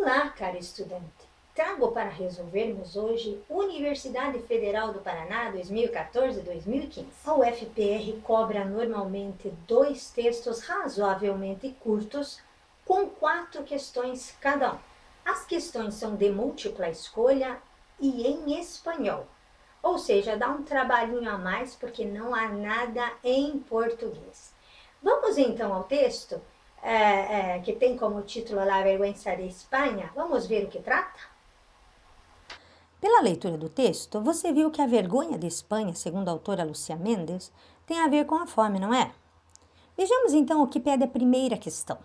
Olá, cara estudante! Trago para resolvermos hoje Universidade Federal do Paraná 2014-2015. A UFPR cobra normalmente 2 textos razoavelmente curtos, com 4 questões cada um. As questões são de múltipla escolha e em espanhol, ou seja, dá um trabalhinho a mais porque não há nada em português. Vamos então ao texto? Que tem como título La Vergüenza de Espanha. Vamos ver o que trata? Pela leitura do texto, você viu que a vergonha de Espanha, segundo a autora Lúcia Mendes, tem a ver com a fome, não é? Vejamos então o que pede a primeira questão.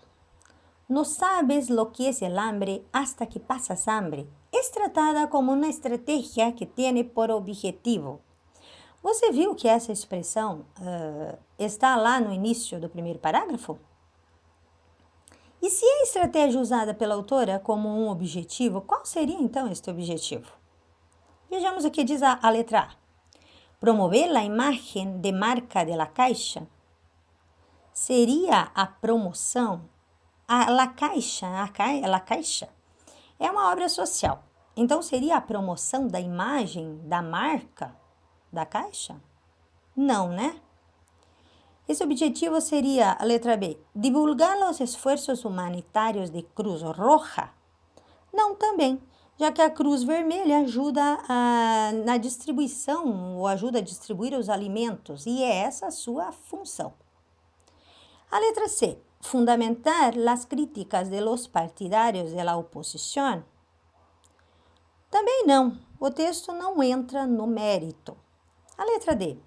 No sabes lo que es el hambre hasta que pasas hambre. Es tratada como uma estratégia que tiene por objetivo. Você viu que essa expressão está lá no início do primeiro parágrafo? E se a estratégia usada pela autora como um objetivo, qual seria então este objetivo? Vejamos o que diz a letra A. Promover a imagem de marca de la Caixa. Seria a promoção. La Caixa é uma obra social. Então, seria a promoção da imagem, da marca da Caixa? Não, né? Esse objetivo seria, a letra B, divulgar os esforços humanitários de Cruz Roja? Não, também, já que a Cruz Vermelha ajuda na distribuição ou ajuda a distribuir os alimentos, e é essa a sua função. A letra C, fundamentar as críticas de los partidários de la oposición? Também não, o texto não entra no mérito. A letra D,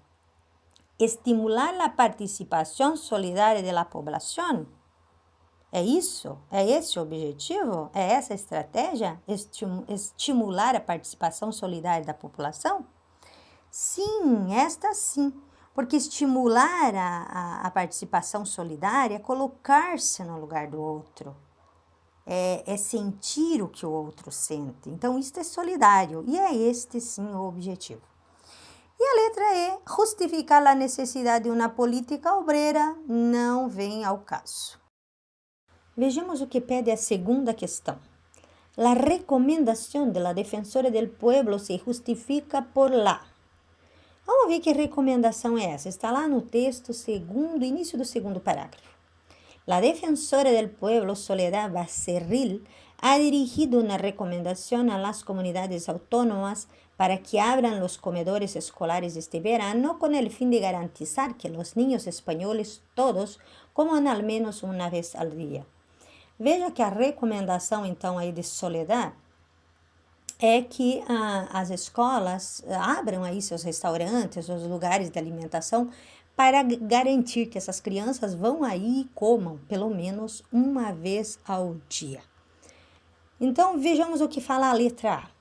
estimular a participação solidária da população? É isso? É esse o objetivo? É essa a estratégia? Estimular a participação solidária da população? Sim, esta sim. Porque estimular a participação solidária é colocar-se no lugar do outro. É sentir o que o outro sente. Então, isto é solidário. E é este sim o objetivo. E a letra E, justificar a necessidade de uma política obreira, não vem ao caso. Vejamos o que pede a segunda questão. La recomendación de la defensora del pueblo se justifica por la. Vamos ver que recomendação é essa. Está lá no texto início do segundo parágrafo. La defensora del pueblo, Soledad Becerril, ha dirigido una recomendación a las comunidades autónomas para que abran los comedores escolares este verano con el fin de garantizar que los niños españoles todos coman al menos una vez al día. Veja que a recomendação, então, aí de Soledad é que as escolas abram aí seus restaurantes, os lugares de alimentação, para garantir que essas crianças vão aí e comam pelo menos uma vez ao dia. Então, vejamos o que fala a letra A.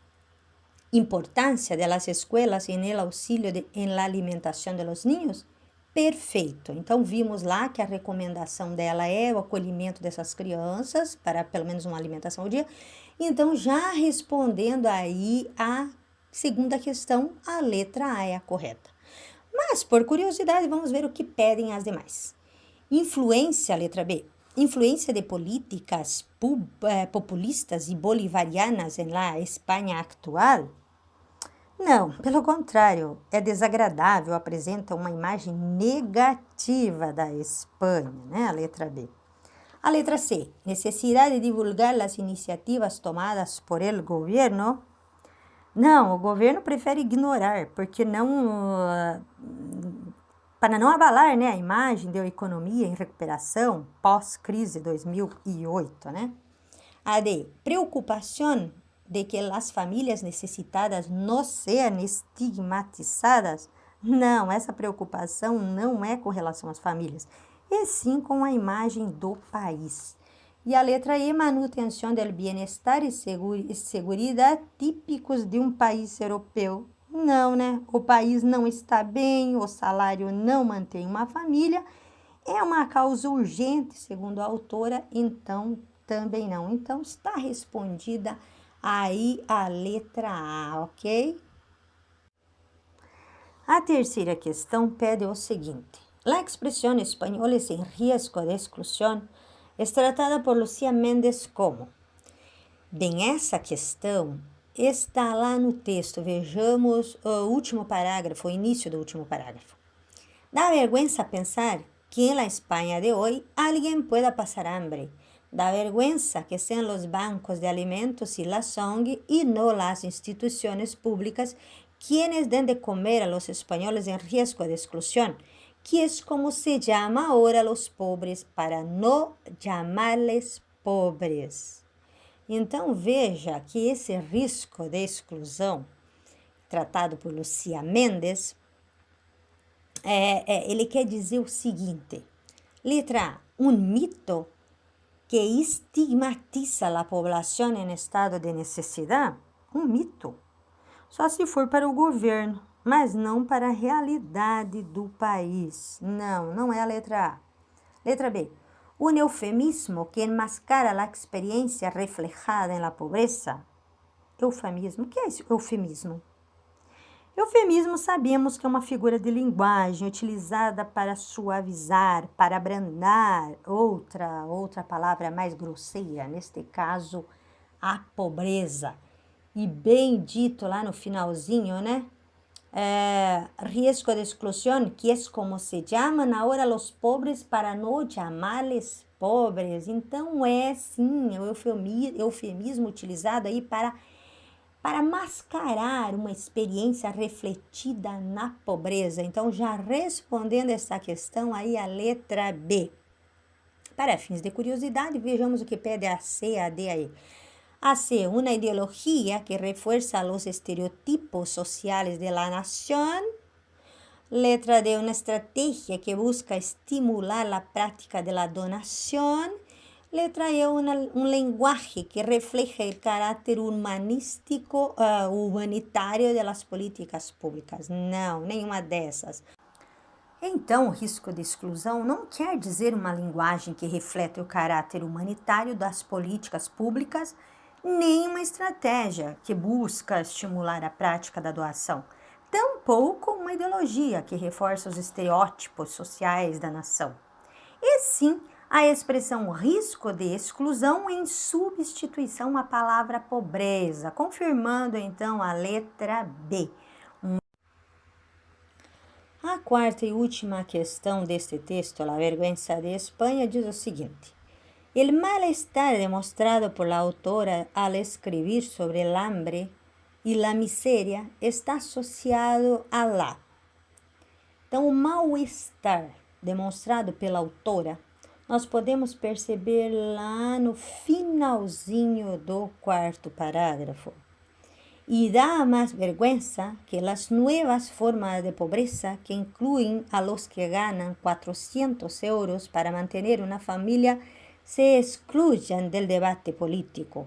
Importância das escolas em el auxílio em la alimentação de los niños? Perfeito. Então, vimos lá que a recomendação dela é o acolhimento dessas crianças para pelo menos uma alimentação ao dia. Então, já respondendo aí a segunda questão, a letra A é a correta. Mas, por curiosidade, vamos ver o que pedem as demais. Influência, letra B. Influência de políticas populistas e bolivarianas em la Espanha atual? Não, pelo contrário, é desagradável, apresenta uma imagem negativa da Espanha, né? A letra B. A letra C, necessidade de divulgar as iniciativas tomadas por el governo? Não, o governo prefere ignorar, porque para não abalar, né, a imagem da economia em recuperação pós-crise 2008, né? A D, preocupação de que as famílias necessitadas não sejam estigmatizadas? Não, essa preocupação não é com relação às famílias, e sim com a imagem do país. E a letra E, manutenção do bem-estar e segurança típicos de um país europeu. Não, né? O país não está bem, o salário não mantém uma família, é uma causa urgente, segundo a autora, então também não. Então, está respondida aí a letra A, ok? A terceira questão pede o seguinte. La expresión españoles en riesgo de exclusión es tratada por Lucía Méndez como Bem, essa questão está lá no texto. Vejamos o último parágrafo, o início do último parágrafo. Da vergüenza pensar que en la España de hoy alguien pueda pasar hambre. Da vergüenza que sean los bancos de alimentos y la SONG y no las instituciones públicas quienes den de comer a los españoles en riesgo de exclusión, que es como se llama ahora a los pobres para no llamarles pobres. Então veja que esse risco de exclusão, tratado por Lucía Méndez, ele quer dizer o seguinte: letra A, um mito que estigmatiza a população em estado de necessidade. Um mito. Só se for para o governo, mas não para a realidade do país. Não, não é a letra A. Letra B. Un eufemismo que enmascara a experiência reflejada na pobreza. Eufemismo. O que é esse eufemismo? Eufemismo sabemos que é uma figura de linguagem utilizada para suavizar, para abrandar outra palavra mais grosseira, neste caso, a pobreza. E bem dito lá no finalzinho, né? Riesgo de exclusión, que es como se llaman ahora los pobres para no llamarles pobres. Então, sim, o eufemismo utilizado aí para mascarar uma experiência refletida na pobreza. Então, já respondendo essa questão aí, a letra B. Para fins de curiosidade, vejamos o que pede a C, a D aí. A C, una ideología que refuerza los estereotipos sociales de la nación. Letra D, una estrategia que busca estimular la práctica de la donación. Letra E, un lenguaje que refleja el carácter humanístico, humanitario de las políticas públicas. Não, nenhuma dessas. Então, o risco de exclusão não quer dizer uma linguagem que reflete o caráter humanitário das políticas públicas, nem uma estratégia que busca estimular a prática da doação. Tampouco uma ideologia que reforça os estereótipos sociais da nação. E sim, a expressão risco de exclusão em substituição à palavra pobreza, confirmando então a letra B. A quarta e última questão deste texto, La vergüenza de Espanha, diz o seguinte: el malestar demostrado por la autora al escribir sobre el hambre y la miseria está asociado a la. Então, o mal-estar demonstrado pela autora, nós podemos perceber lá no finalzinho do quarto parágrafo. Y da más vergüenza que las nuevas formas de pobreza que incluyen a los que ganan 400 euros para mantener una familia se excluyan del debate político.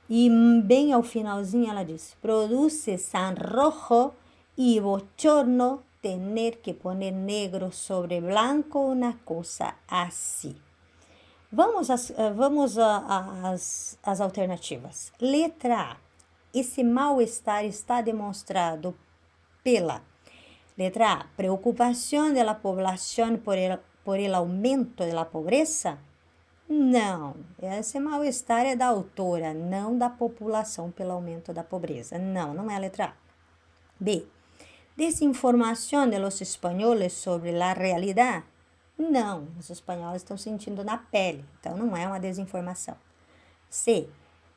E bem ao finalzinho ela diz: produce sonrojo y bochorno tener que poner negro sobre blanco una cosa así. Vamos às alternativas. Letra A. Esse mal-estar está demonstrado pela letra A, preocupação da população por el aumento da pobreza? Não, esse mal-estar é da autora, não da população pelo aumento da pobreza. Não, não é a letra A. B, desinformação de los espanhóis sobre a realidade? Não, os espanhóis estão sentindo na pele, então não é uma desinformação. C,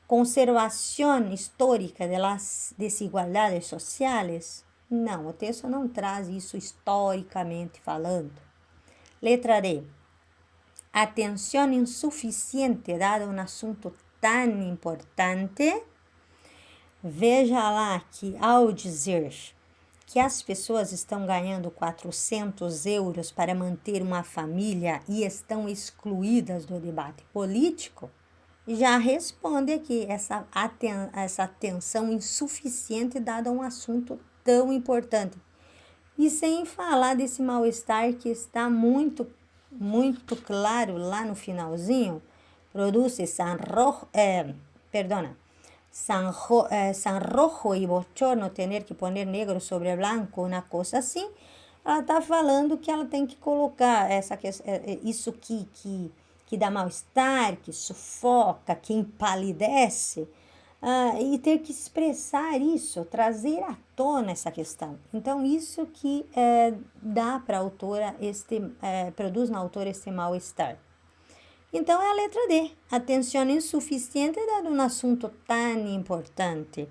conservação histórica das desigualdades sociais? Não, o texto não traz isso historicamente falando. Letra D. Atenção insuficiente dada a um assunto tão importante? Veja lá que ao dizer que as pessoas estão ganhando 400 euros para manter uma família e estão excluídas do debate político, já responde aqui essa atenção insuficiente dada a um assunto tão importante. E sem falar desse mal-estar que está muito claro lá no finalzinho, produz sonrojo y bochorno, tener que poner negro sobre blanco, uma coisa assim. Ela está falando que ela tem que colocar isso que que dá mal-estar, que sufoca, que empalidece, e ter que expressar isso, trazer à tona essa questão. Então, isso que dá para a autora, produz na autora este mal-estar. Então, é a letra D, atenção insuficiente dado um assunto tão importante.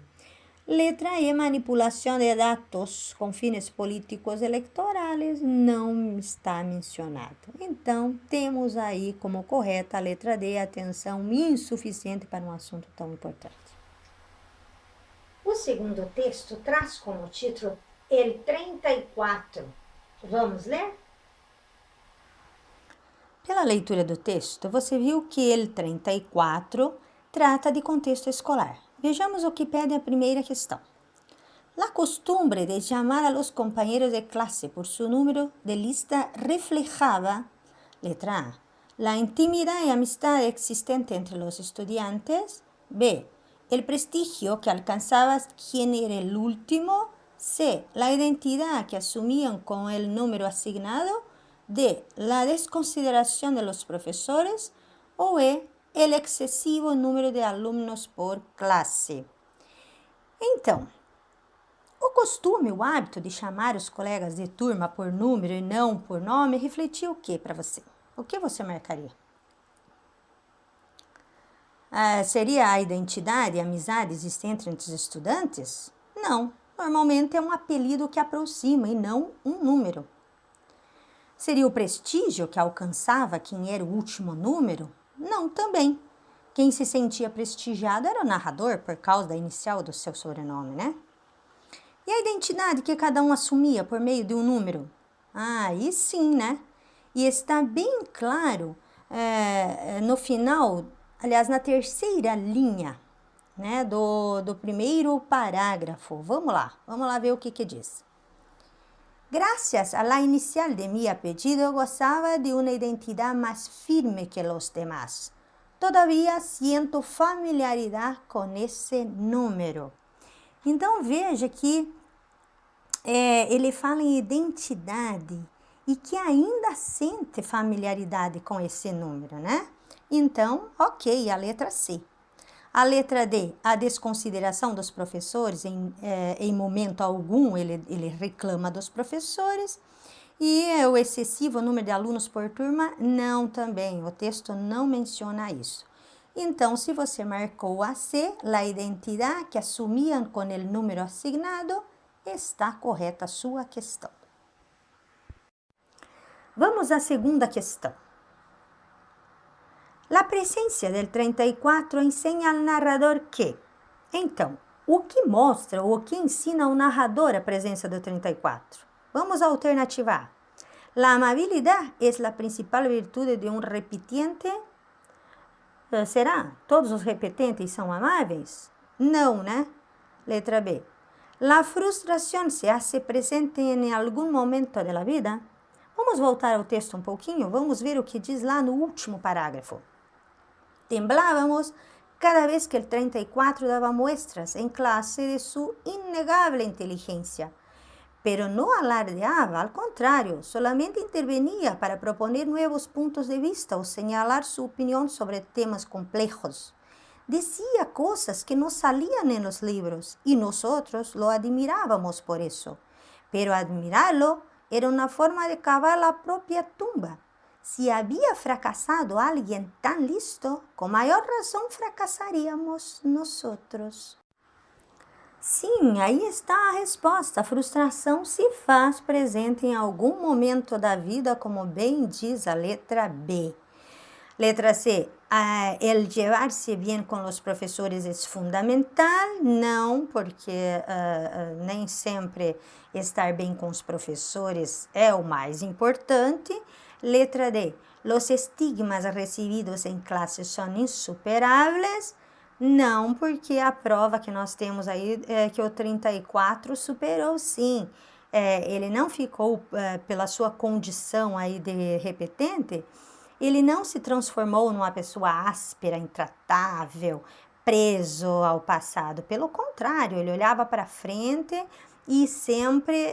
Letra E, manipulação de dados com fines políticos eleitorais, não está mencionado. Então, temos aí como correta a letra D, atenção insuficiente para um assunto tão importante. O segundo texto traz como título El 34. Vamos ler? Pela leitura do texto, você viu que El 34 trata de contexto escolar. Vejamos o que pede a primeira questão. La costumbre de llamar a los compañeros de clase por su número de lista reflejaba, letra A, la intimidad y amistad existente entre los estudiantes. B, el prestigio que alcanzaba quien era el último. C, la identidad que asumían con el número asignado. D, la desconsideración de los profesores. O E, el excesivo número de alumnos por classe. Então, o costume, o hábito de chamar os colegas de turma por número e não por nome refletia o que para você? O que você marcaria? Seria a identidade e a amizade existente entre os estudantes? Não, normalmente é um apelido que aproxima e não um número. Seria o prestígio que alcançava quem era o último número? Não, também. Quem se sentia prestigiado era o narrador por causa da inicial do seu sobrenome, né? E a identidade que cada um assumia por meio de um número? Aí sim, né? E está bem claro no final, aliás, na terceira linha, né, do primeiro parágrafo. Vamos lá ver o que diz. Gracias a la inicial de mi apellido gozaba de una identidad más firme que los demás. Todavía siento familiaridad con esse número. Então veja que ele fala em identidade e que ainda sente familiaridade com esse número, né? Então, ok, a letra C. A letra D, a desconsideração dos professores, em momento algum ele reclama dos professores. E o excessivo número de alunos por turma, não também, o texto não menciona isso. Então, se você marcou a C, a identidade que assumiam com o número assignado, está correta a sua questão. Vamos à segunda questão. La presencia del 34 enseña al narrador que. Então, o que mostra ou o que ensina ao narrador a presença do 34? Vamos à alternativa A. La amabilidad es la principal virtude de un repitiente. Será? Todos os repetentes são amáveis? Não, né? Letra B. La frustración se hace presente en algún momento de la vida? Vamos voltar ao texto um pouquinho? Vamos ver o que diz lá no último parágrafo. Temblábamos cada vez que el 34 daba muestras en clase de su innegable inteligencia, pero no alardeaba, al contrario, solamente intervenía para proponer nuevos puntos de vista o señalar su opinión sobre temas complejos. Decía cosas que no salían en los libros y nosotros lo admirábamos por eso, pero admirarlo era una forma de cavar la propia tumba. Si había fracasado alguien tan listo, con mayor razón fracasaríamos nosotros. Sim, aí está a resposta. A frustração se faz presente em algum momento da vida, como bem diz a letra B. Letra C. El llevar-se bien com os professores é fundamental? Não, porque nem sempre estar bem com os professores é o mais importante. Letra D. Los estigmas recebidos em classe são insuperables? Não, porque a prova que nós temos aí é que o 34 superou sim. Ele não ficou, pela sua condição aí de repetente, ele não se transformou numa pessoa áspera, intratável, preso ao passado. Pelo contrário, ele olhava para frente e sempre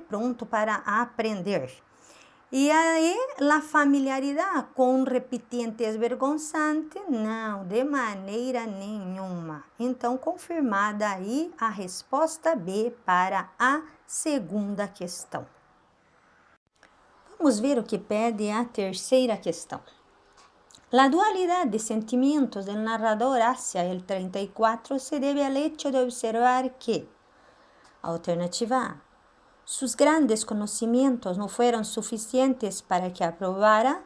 pronto para aprender. E aí, a familiaridade com repetentes vergonzantes? Não, de maneira nenhuma. Então, confirmada aí a resposta B para a segunda questão. Vamos ver o que pede a terceira questão. La dualidad de sentimientos del narrador hacia el 34 se debe al hecho de observar que, alternativa A, sus grandes conocimientos no fueron suficientes para que aprobara.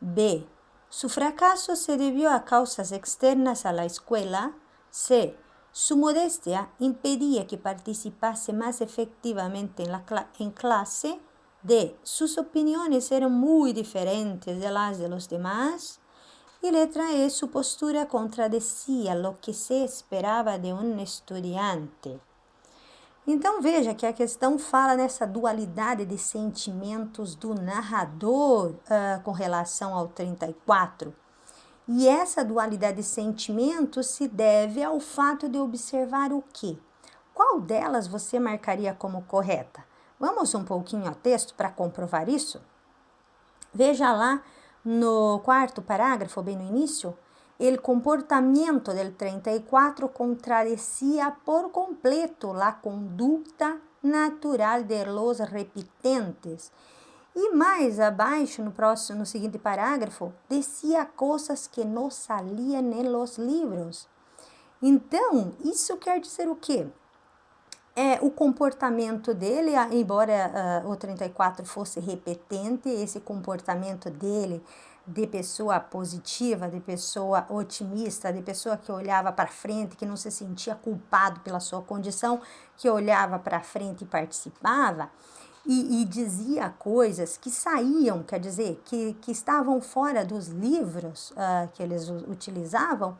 B, su fracaso se debió a causas externas a la escuela. C, su modestia impedía que participase más efectivamente en clase. D, sus opiniones eran muy diferentes de las de los demás. Y letra E, su postura contradecía lo que se esperava de um estudante. Então veja que a questão fala nessa dualidade de sentimentos do narrador com relação ao 34. E essa dualidade de sentimentos se deve ao fato de observar o quê? Qual delas você marcaria como correta? Vamos um pouquinho ao texto para comprovar isso? Veja lá no quarto parágrafo, bem no início, o comportamento del 34 contradecía por completo la conducta natural de los repetentes. E mais abaixo, no seguinte parágrafo, decía coisas que não salían en los libros. Então, isso quer dizer o quê? O comportamento dele, embora o 34 fosse repetente, esse comportamento dele de pessoa positiva, de pessoa otimista, de pessoa que olhava para frente, que não se sentia culpado pela sua condição, que olhava para frente e participava, e dizia coisas que saíam, quer dizer, que estavam fora dos livros que eles utilizavam.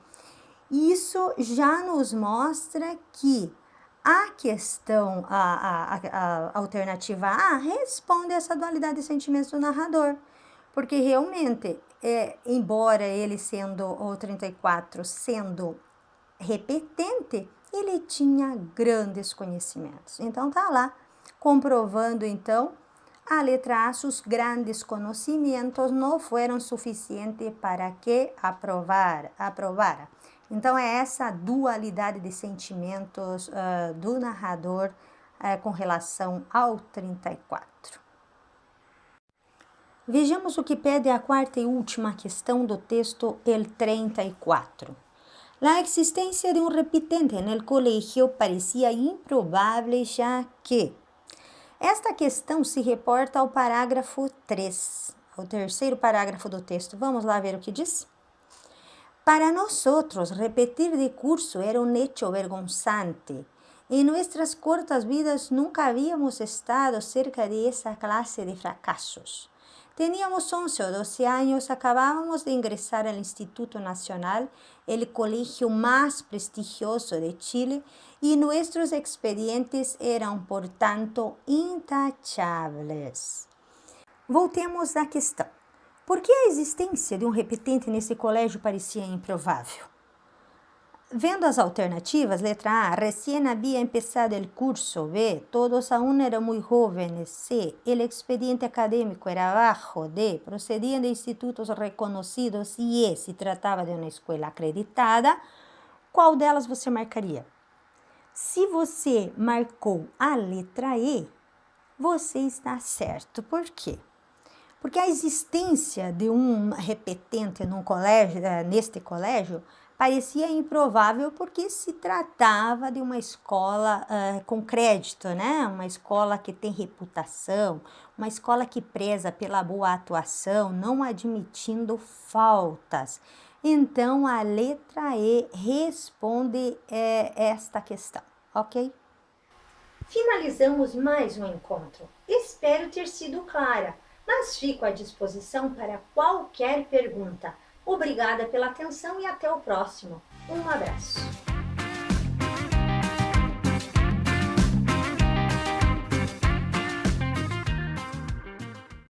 Isso já nos mostra que a questão, a alternativa A, responde a essa dualidade de sentimentos do narrador. Porque realmente, embora ele sendo, o 34, sendo repetente, ele tinha grandes conhecimentos. Então, tá lá, comprovando, então, a letra A, sus grandes conhecimentos não foram suficientes para que aprovara. Então, é essa dualidade de sentimentos do narrador com relação ao 34. Vejamos o que pede a quarta e última questão do texto, el 34. La existência de um repetente no colegio parecia improvável, já que... Esta questão se reporta ao parágrafo 3, ao terceiro parágrafo do texto. Vamos lá ver o que diz? Para nosotros, repetir de curso era un hecho vergonzante. En nuestras cortas vidas nunca habíamos estado cerca de esa clase de fracasos. Teníamos 11 o 12 años, acabábamos de ingresar al Instituto Nacional, el colegio más prestigioso de Chile, y nuestros expedientes eram, por tanto, intachables. Voltemos à questão. Por que a existência de um repetente nesse colégio parecia improvável? Vendo as alternativas, letra A, recién había empezado el curso. B, todos aún eran muy jóvenes. C, el expediente académico era bajo. D, procedían de institutos reconocidos. E, se tratava de uma escola acreditada. Qual delas você marcaria? Se você marcou a letra E, você está certo. Por quê? Porque a existência de um repetente num colégio, neste colégio, parecia improvável porque se tratava de uma escola com crédito, né? Uma escola que tem reputação, uma escola que preza pela boa atuação, não admitindo faltas. Então, a letra E responde esta questão, ok? Finalizamos mais um encontro. Espero ter sido clara, mas fico à disposição para qualquer pergunta. Obrigada pela atenção e até o próximo. Um abraço.